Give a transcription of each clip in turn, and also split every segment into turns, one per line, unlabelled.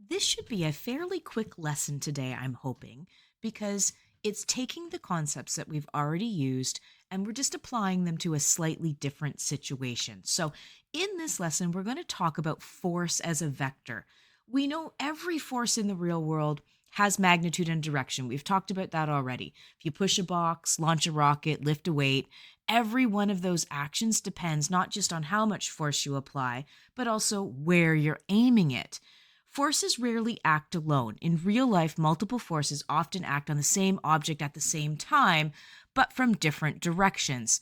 This should be a fairly quick lesson today, I'm hoping, because it's taking the concepts that we've already used and we're just applying them to a slightly different situation. So, in this lesson, we're going to talk about force as a vector. We know every force in the real world has magnitude and direction. We've talked about that already. If you push a box, launch a rocket, lift a weight, every one of those actions depends not just on how much force you apply, but also where you're aiming it. Forces rarely act alone. In real life, multiple forces often act on the same object at the same time, but from different directions.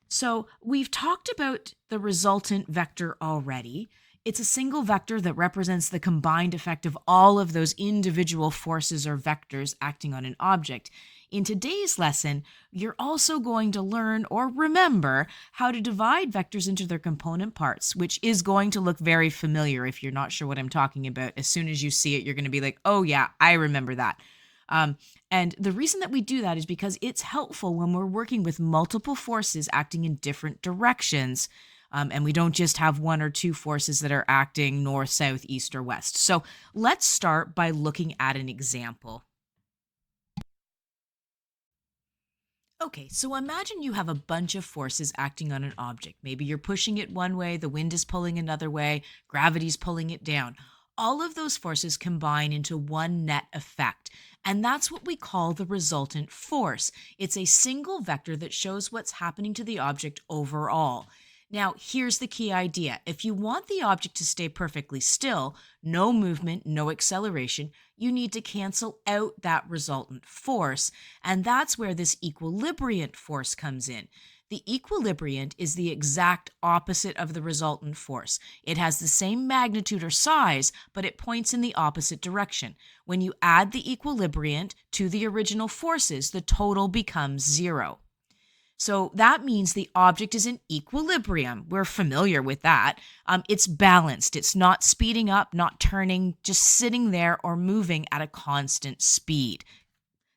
So, we've talked about the resultant vector already. It's a single vector that represents the combined effect of all of those individual forces or vectors acting on an object. In today's lesson, you're also going to learn or remember how to divide vectors into their component parts, which is going to look very familiar if you're not sure what I'm talking about. As soon as you see it, you're going to be like, oh, yeah, I remember that. Um, and the reason that we do that is because it's helpful when we're working with multiple forces acting in different directions. And we don't just have one or two forces that are acting north, south, east, or west. So let's start by looking at an example. Okay, so imagine you have a bunch of forces acting on an object. Maybe you're pushing it one way, the wind is pulling another way, gravity's pulling it down. All of those forces combine into one net effect. And that's what we call the resultant force. It's a single vector that shows what's happening to the object overall. Now, here's the key idea. If you want the object to stay perfectly still, no movement, no acceleration, you need to cancel out that resultant force. And that's where this equilibriant force comes in. The equilibriant is the exact opposite of the resultant force. It has the same magnitude or size, but it points in the opposite direction. When you add the equilibriant to the original forces, the total becomes zero. So that means the object is in equilibrium. We're familiar with that. It's balanced. It's not speeding up, not turning, just sitting there or moving at a constant speed.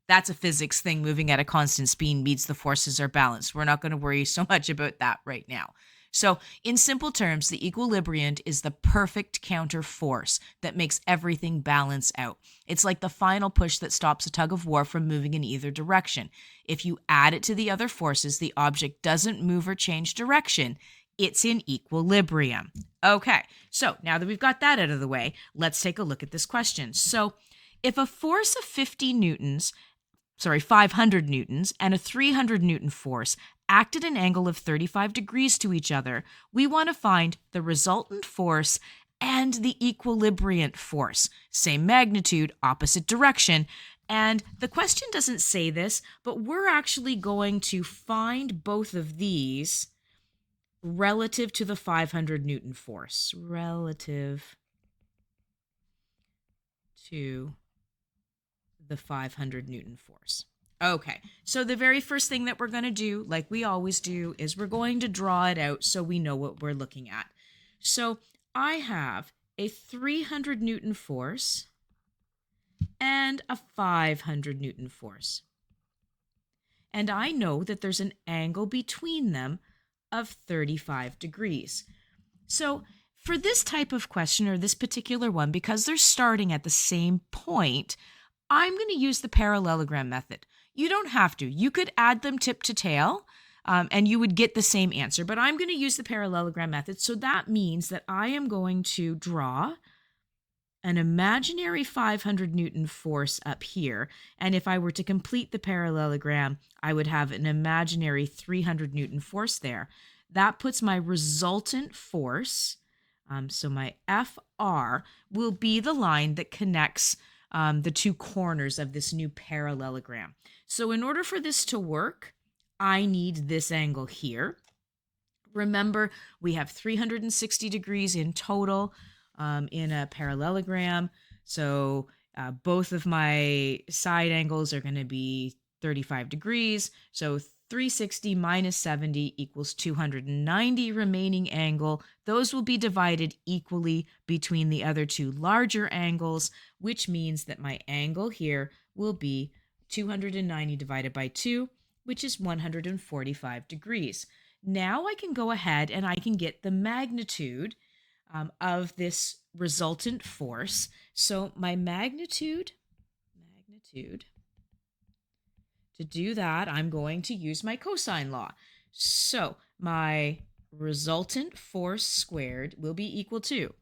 That's a physics thing. Moving at a constant speed means the forces are balanced. We're not going to worry so much about that right now. So, in simple terms, the equilibriant is the perfect counter force that makes everything balance out. It's like the final push that stops a tug of war from moving in either direction. If you add it to the other forces, the object doesn't move or change direction. It's in equilibrium. Okay, so now that we've got that out of the way, let's take a look at this question. So, if a force of 500 newtons and a 300 newton force act at an angle of 35 degrees to each other, we want to find the resultant force and the equilibriant force. Same magnitude, opposite direction. And the question doesn't say this, but we're actually going to find both of these relative to the 500 newton force. Relative to the 500 newton force. Okay, so the very first thing that we're going to do, like we always do, is we're going to draw it out so we know what we're looking at. So I have a 300 newton force and a 500 newton force. And I know that there's an angle between them of 35 degrees. So for this type of question, or this particular one, because they're starting at the same point, I'm going to use the parallelogram method. You don't have to. You could add them tip to tail, and you would get the same answer. But I'm going to use the parallelogram method. So that means that I am going to draw an imaginary 500 newton force up here. And if I were to complete the parallelogram, I would have an imaginary 300 newton force there. That puts my resultant force, so my FR, will be the line that connects the two corners of this new parallelogram. So in order for this to work, I need this angle here. Remember, we have 360 degrees in total in a parallelogram. So both of my side angles are going to be 35 degrees. So 360 minus 70 equals 290 remaining angle. Those will be divided equally between the other two larger angles, which means that my angle here will be 290 divided by 2, which is 145 degrees. Now I can go ahead and I can get the magnitude of this resultant force. So my magnitude, to do that, I'm going to use my cosine law. So my resultant force squared will be equal to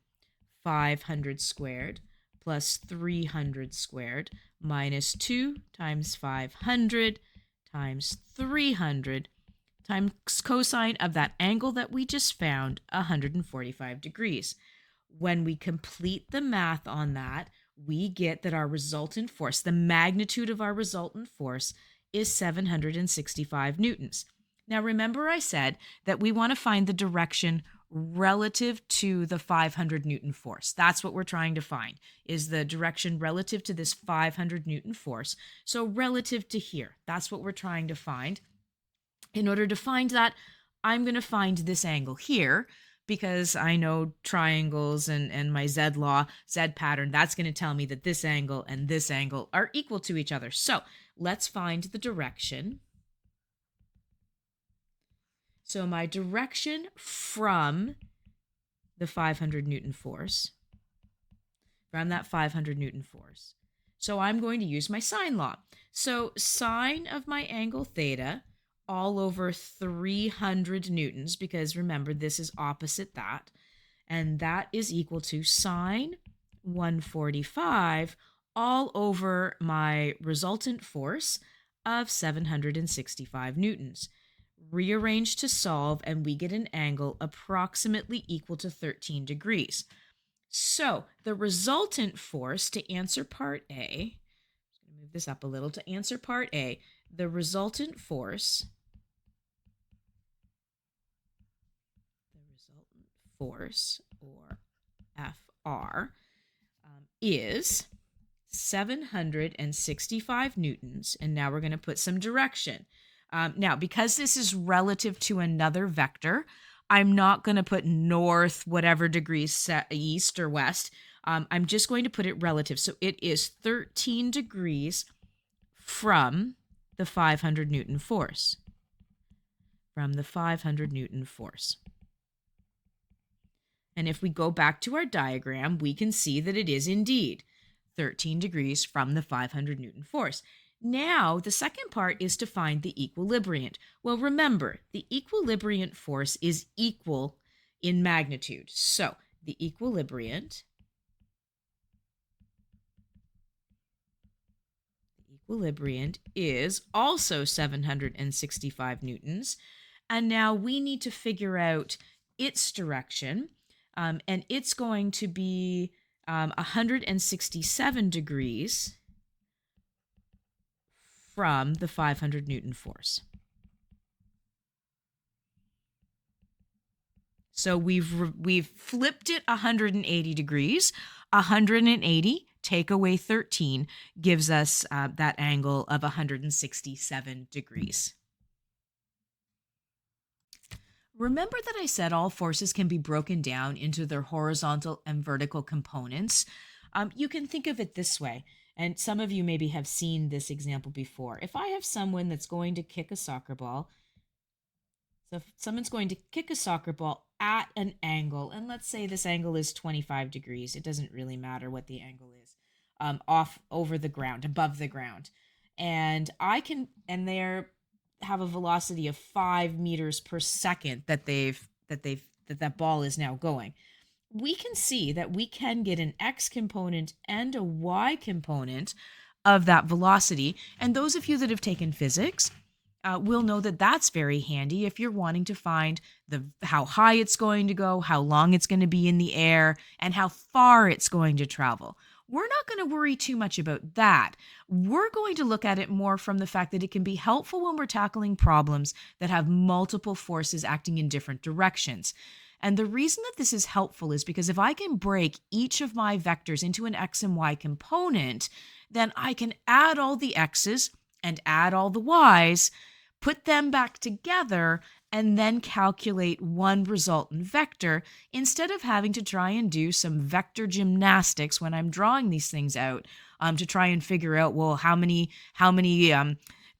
500 squared plus 300 squared minus 2 times 500 times 300 times cosine of that angle that we just found, 145 degrees. When we complete the math on that, we get that our resultant force, the magnitude of our resultant force, is 765 newtons. Now, remember I said that we want to find the direction relative to the 500 Newton force. That's what we're trying to find, is the direction relative to this 500 Newton force. So relative to here, that's what we're trying to find. In order to find that, I'm going to find this angle here, because I know triangles and my Z law, Z pattern, that's going to tell me that this angle and this angle are equal to each other. So let's find the direction. So my direction from the 500 Newton force, from that 500 Newton force. So I'm going to use my sine law. So sine of my angle theta all over 300 newtons, because remember, this is opposite that. And that is equal to sine 145 all over my resultant force of 765 newtons. Rearrange to solve, and we get an angle approximately equal to 13 degrees. So the resultant force, to answer part A, I'm going to move this up a little, to answer part A, the resultant force, or FR, is 765 newtons. And now we're going to put some direction. Now, because this is relative to another vector, I'm not going to put north, whatever degrees, east or west. I'm just going to put it relative. So it is 13 degrees from the 500 Newton force. From the 500 Newton force. And if we go back to our diagram, we can see that it is indeed 13 degrees from the 500 Newton force. Now, the second part is to find the equilibriant. Well, remember, the equilibriant force is equal in magnitude. So, the equilibriant is also 765 newtons. And now we need to figure out its direction. And it's going to be 167 degrees from the 500 Newton force. So we've flipped it 180 degrees. 180 take away 13 gives us that angle of 167 degrees. Remember that I said all forces can be broken down into their horizontal and vertical components. You can think of it this way, and some of you maybe have seen this example before. If I have someone that's going to kick a soccer ball, so if someone's going to kick a soccer ball at an angle, and let's say this angle is 25 degrees, it doesn't really matter what the angle is, off over the ground, above the ground, and they're have a velocity of 5 meters per second that that ball is now going. We can see that we can get an x component and a y component of that velocity. And those of you that have taken physics will know that that's very handy if you're wanting to find how high it's going to go, how long it's going to be in the air, and how far it's going to travel. We're not going to worry too much about that. We're going to look at it more from the fact that it can be helpful when we're tackling problems that have multiple forces acting in different directions. And the reason that this is helpful is because if I can break each of my vectors into an x and y component, then I can add all the x's and add all the y's, put them back together, and then calculate one resultant vector instead of having to try and do some vector gymnastics when I'm drawing these things out to try and figure out, well, how many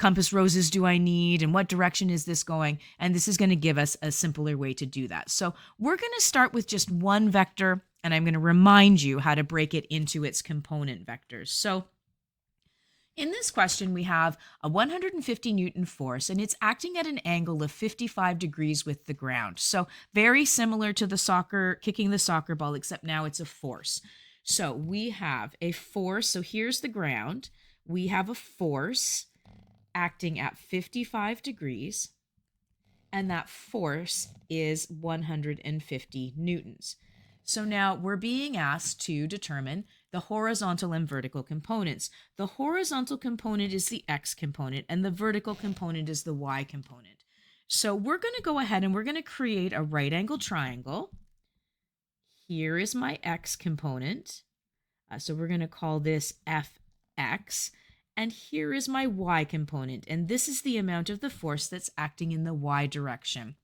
compass roses do I need and what direction is this going? And this is going to give us a simpler way to do that. So we're going to start with just one vector, and I'm going to remind you how to break it into its component vectors. So in this question, we have a 150 Newton force, and it's acting at an angle of 55 degrees with the ground. So very similar to the kicking the soccer ball, except now it's a force. So we have a force. So here's the ground. We have a force acting at 55 degrees, and that force is 150 newtons. So now we're being asked to determine the horizontal and vertical components. The horizontal component is the x component, and the vertical component is the y component. So we're going to go ahead and we're going to create a right angle triangle. Here is my x component. So we're going to call this fx. And here is my y component, and this is the amount of the force that's acting in the y direction.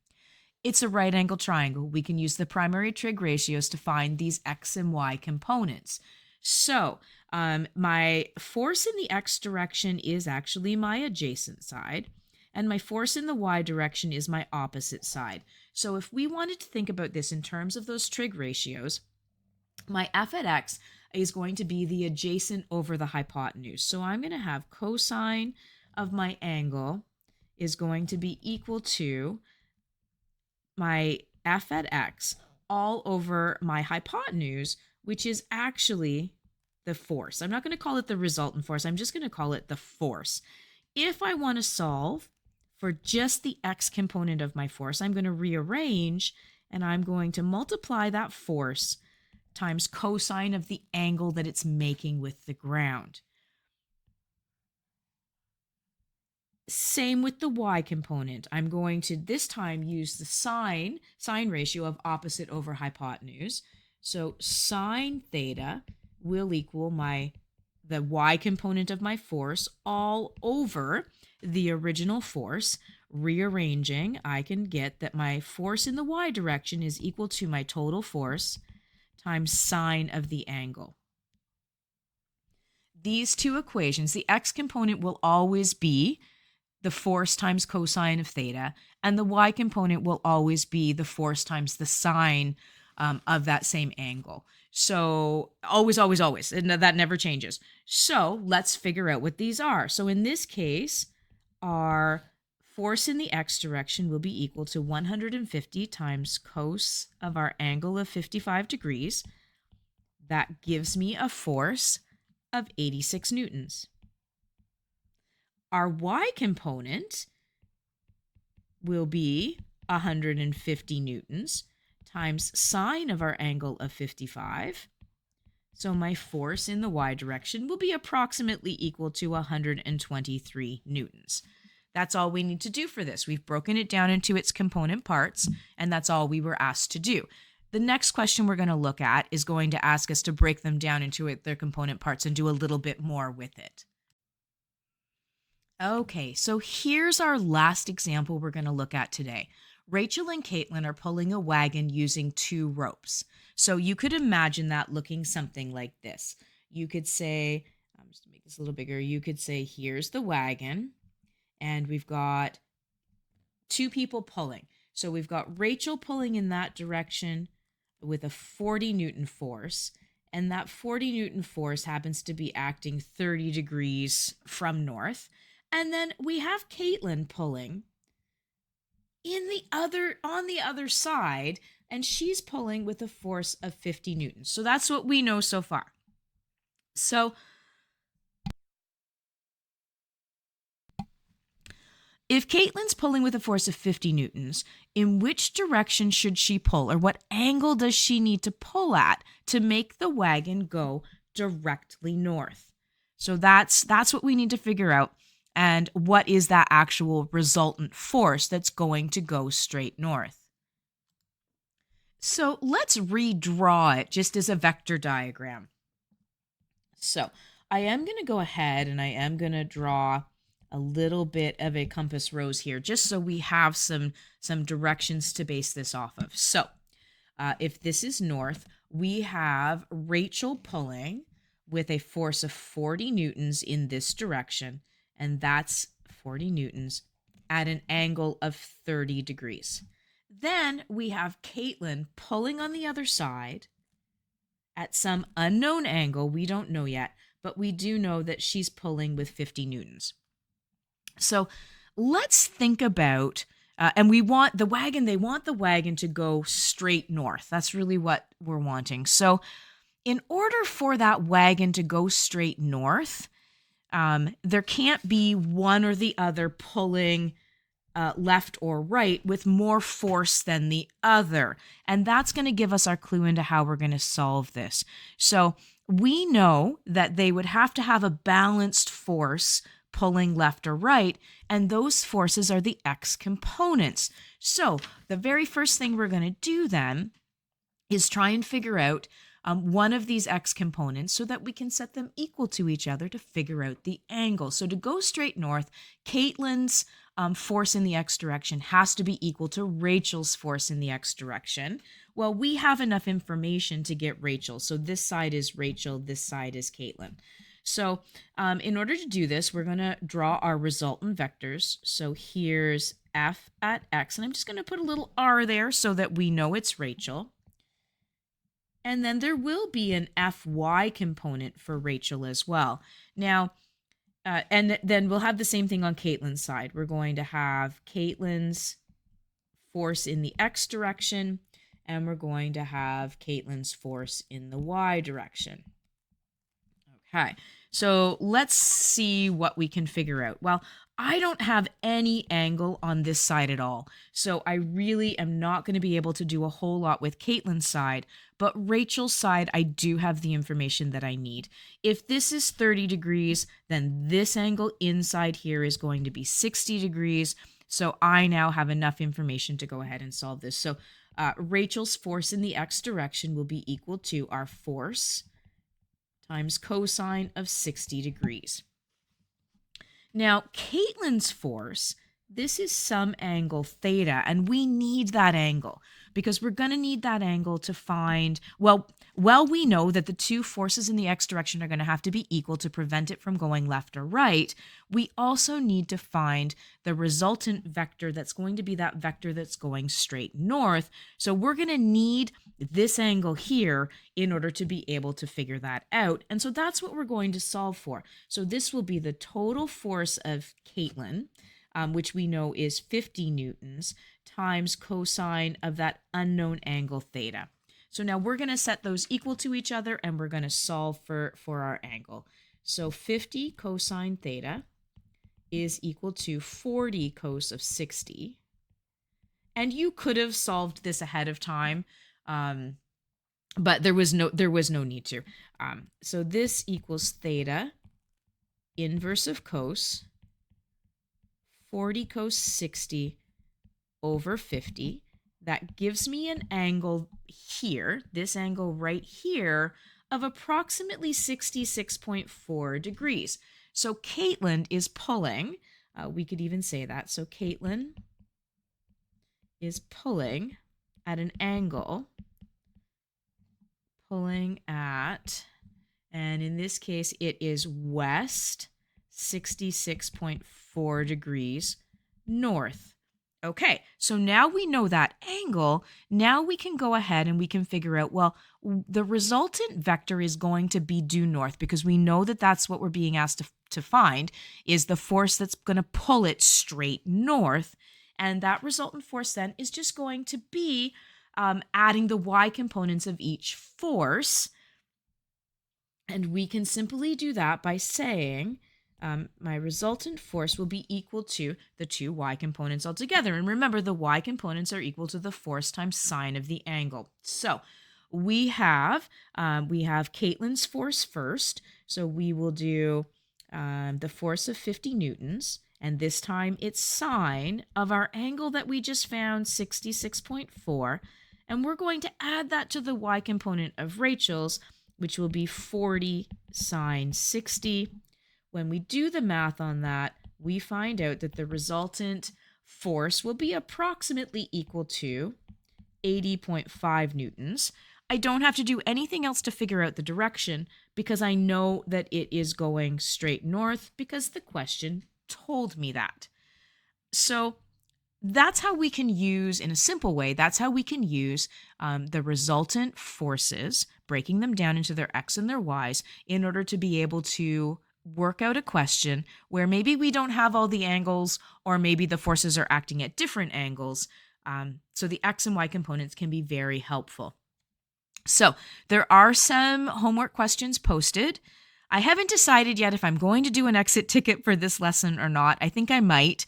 It's a right angle triangle. We can use the primary trig ratios to find these x and y components. So my force in the x direction is actually my adjacent side, and my force in the y direction is my opposite side. So if we wanted to think about this in terms of those trig ratios, my f at x is going to be the adjacent over the hypotenuse. So I'm going to have cosine of my angle is going to be equal to my f at x all over my hypotenuse, which is actually the force. I'm not going to call it the resultant force. I'm just going to call it the force. If I want to solve for just the x component of my force, I'm going to rearrange, and I'm going to multiply that force times cosine of the angle that it's making with the ground. Same with the y component. I'm going to this time use the sine ratio of opposite over hypotenuse. So sine theta will equal the y component of my force all over the original force. Rearranging, I can get that my force in the y direction is equal to my total force times sine of the angle. These two equations, the x component will always be the force times cosine of theta, and the y component will always be the force times the sine of that same angle. So always, always, always, and that never changes. So let's figure out what these are. So in this case, our force in the x direction will be equal to 150 times cos of our angle of 55 degrees. That gives me a force of 86 newtons. Our y component will be 150 newtons times sine of our angle of 55. So my force in the y direction will be approximately equal to 123 newtons. That's all we need to do for this. We've broken it down into its component parts, and that's all we were asked to do. The next question we're going to look at is going to ask us to break them down into their component parts and do a little bit more with it. Okay, so here's our last example we're going to look at today. Rachel and Caitlin are pulling a wagon using 2 ropes. So you could imagine that looking something like this. You could say, just to make this a little bigger, you could say, here's the wagon, and we've got 2 people pulling. So we've got Rachel pulling in that direction with a 40 Newton force, and that 40 Newton force happens to be acting 30 degrees from north. And then we have Caitlin pulling on the other side, and she's pulling with a force of 50 newtons. So that's what we know so far. So if Caitlin's pulling with a force of 50 newtons, in which direction should she pull, or what angle does she need to pull at to make the wagon go directly north? So that's what we need to figure out. And what is that actual resultant force that's going to go straight north? So let's redraw it just as a vector diagram. So I am going to go ahead and I am going to draw a little bit of a compass rose here, just so we have some directions to base this off of. So if this is north, we have Rachel pulling with a force of 40 newtons in this direction, and that's 40 newtons at an angle of 30 degrees. Then we have Caitlin pulling on the other side at some unknown angle. We don't know yet, but we do know that she's pulling with 50 newtons. So let's think about, and we want the wagon, they want the wagon to go straight north. That's really what we're wanting. So in order for that wagon to go straight north, there can't be one or the other pulling left or right with more force than the other. And that's going to give us our clue into how we're going to solve this. So we know that they would have to have a balanced force pulling left or right, and those forces are the x components. So the very first thing we're going to do then is try and figure out one of these x components so that we can set them equal to each other to figure out the angle. So to go straight north, Caitlin's force in the x direction has to be equal to Rachel's force in the x direction. Well, we have enough information to get Rachel. So this side is Rachel, this side is Caitlin. So in order to do this, we're going to draw our resultant vectors. So here's f at x, and I'm just going to put a little r there so that we know it's Rachel. And then there will be an Fy component for Rachel as well. Now, and then we'll have the same thing on Caitlin's side. We're going to have Caitlin's force in the x direction, and we're going to have Caitlin's force in the y direction. Okay, so let's see what we can figure out. Well, I don't have any angle on this side at all, so I really am not going to be able to do a whole lot with Caitlin's side, but Rachel's side, I do have the information that I need. If this is 30 degrees, then this angle inside here is going to be 60 degrees, so I now have enough information to go ahead and solve this. So Rachel's force in the x direction will be equal to our force times cosine of 60 degrees. Now, Caitlin's force, this is some angle theta, and we need that angle because we're going to need that angle to find, well, we know that the two forces in the x direction are going to have to be equal to prevent it from going left or right. We also need to find the resultant vector that's going to be that vector that's going straight north. So we're going to need this angle here in order to be able to figure that out. And so that's what we're going to solve for. So this will be the total force of Caitlin, which we know is 50 newtons, times cosine of that unknown angle theta. So now we're going to set those equal to each other, and we're going to solve for our angle. So 50 cosine theta is equal to 40 cos of 60. And you could have solved this ahead of time, but there was no need to. So this equals theta inverse of cos 40 cos 60 over 50. That gives me an angle here, this angle right here, of approximately 66.4 degrees. So Caitlin is pulling, we could even say that. So Caitlin is pulling at an angle, pulling at, and in this case, it is west 66.4 degrees north. Okay, so now we know that angle. Now we can go ahead and we can figure out, well, the resultant vector is going to be due north because we know that that's what we're being asked to find is the force that's going to pull it straight north. And that resultant force then is just going to be adding the y components of each force. And we can simply do that by saying my resultant force will be equal to the two y components altogether. And remember, the y components are equal to the force times sine of the angle. So we have Caitlin's force first. So we will do the force of 50 newtons. And this time it's sine of our angle that we just found, 66.4. And we're going to add that to the y component of Rachel's, which will be 40 sine 60. When we do the math on that, we find out that the resultant force will be approximately equal to 80.5 newtons. I don't have to do anything else to figure out the direction because I know that it is going straight north because the question told me that. So that's how we can use, in a simple way, that's how we can use the resultant forces, breaking them down into their x and their y's, in order to be able to work out a question where maybe we don't have all the angles, or maybe the forces are acting at different angles. So the x and y components can be very helpful. So there are some homework questions posted. I haven't decided yet if I'm going to do an exit ticket for this lesson or not. I think I might.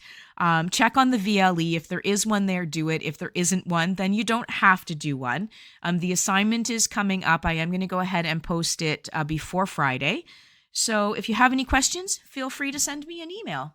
Check on the VLE. If there is one there, do it. If there isn't one, then you don't have to do one. The assignment is coming up. I am going to go ahead and post it before Friday. So if you have any questions, feel free to send me an email.